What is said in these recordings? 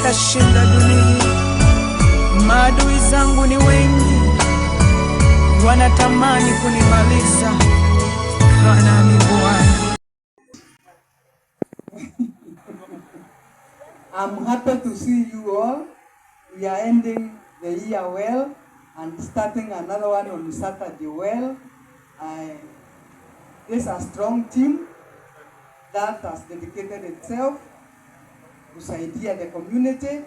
nitashinda dunia. Maadui zangu ni wengi, wanatamani kunimaliza. Kana ni Bwana. I'm happy to see you all. We are ending the year well and starting another one on Saturday well. This is a strong team that has dedicated itself kusaidia the community.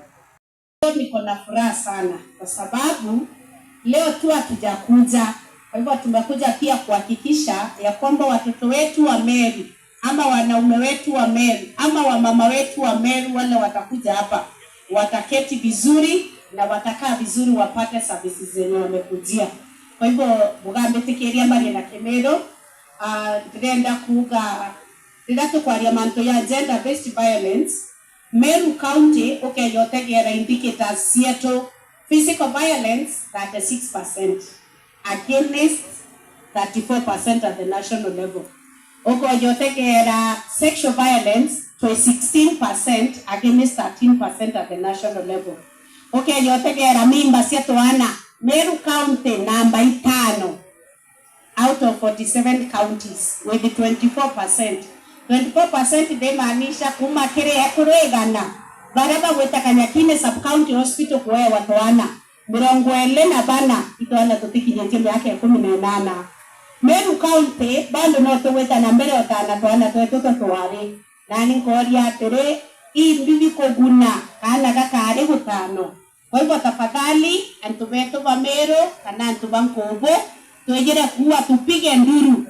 Niko na furaha sana kwa sababu leo tu hatujakuja. Kwa hivyo tumekuja pia kuhakikisha ya kwamba watoto wetu wa Meru ama wanaume wetu wa Meru ama wamama wetu wa Meru wale watakuja hapa wataketi vizuri na watakaa vizuri, wapate services zenye wamekujia. Kwa hivyo Mugambe tekeria mari na Kemero ndenda kuga ndatu kwa manto ya gender based violence. Meru County yotegera indicators Seattle physical violence 36% against 34% at the national level. Yotegera sexual violence to 16% against 13% at the national level. Yotegera mimba siatoana Meru County number 5 out of 47 counties with 24%. 24% demaanisha kumakere kuregana baraba wetakanya kine sub county hospital kwa watoana mirongo na bana itoana totikinye yake 18. Meru County bando no toweta na mbele otana toana toeto toare nani koria tere imbibi koguna kana kakare gutano. Kwa hivyo tafadhali antubeto ba Meru kana antubankobo tuejera kuwa tupige nduru.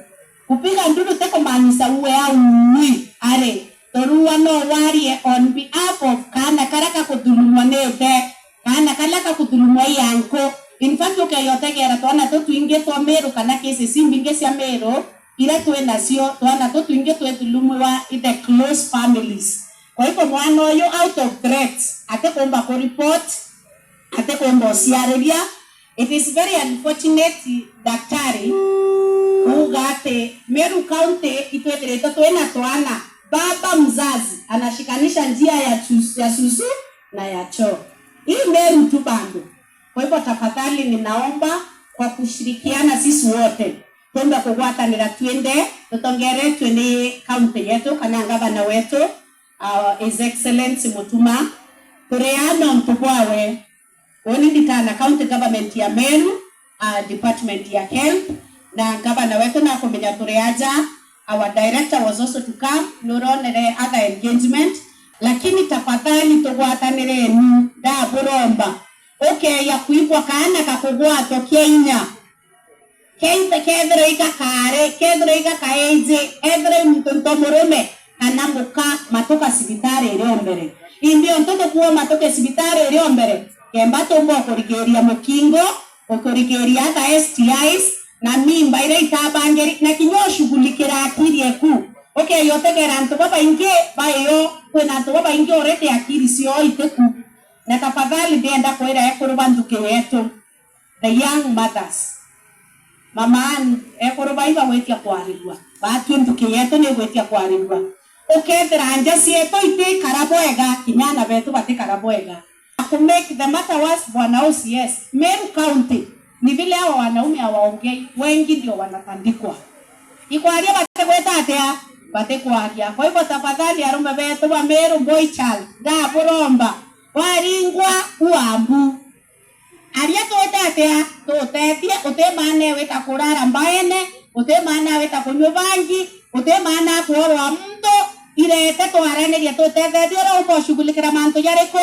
Kupiga nduru teko manisa uwe au mwi are toruwa no warie on behalf of kana karaka kudulumwa neote kana kalaka kudulumwa yanko. In fact yotegera toana to tuinge to Meru kana kese simbinge sia Meru ila tuwe nasio toana to tuinge to edulumwa the close families. Kwa hivyo mwana yo out of threats ate komba ko report ate komba siaredia. It is very unfortunate daktari ugate Meru County ituetereta toena toana baba mzazi anashikanisha njia ya susu na ya choo. Hii Meru tu bando. Kwa hivyo tafadhali ninaomba kwa kushirikiana sisi wote twende kugwatanira twende tutongere twende county yetu kana gavana wetu His Excellency Mutuma tureana mtubwawe woni ditana county government ya Meru department ya health na gavana wetu na kumenya tureaja. Our director was also to come nuronere other engagement, lakini tafadhali tugwatanire ni da buromba ya kuibwa kana kakugwato Kenya kedro ikakare kedro ikakaeje every mtonto murume kana muka matoka sibitare iliyombere indio mtoto kuwa matoka sibitare iliyombere kemba tombo kurigeria mukingo okurigeria hata STIs na mimba ile itabangeri na kinyo shughulikira akili yeku yotegera nto baba inge bayo kwena nto baba inge orete akili sio iteku. Na tafadhali ndienda kwenda ekorobanduke yetu the young mothers mama ekorobaiba wetia kwarirwa batu nduke yetu ne wetia kwarirwa dranja sieto ite karaboega kinyana betu bate karaboega. To make the matter worse bwana OCS Meru County ni vile hao wanaume hawaongei wengi ndio wanatandikwa ikwaria bate kweta atia bate kwaria. Kwa hivyo tafadhali arumbe betu wa Meru boy child da buromba waringwa uambu aria totatea totetia utemane weta kurara mbaene utemana weta kunyobangi utemana kuorwa mto irete to arane ya totetea ro bo shughulikira manto yareko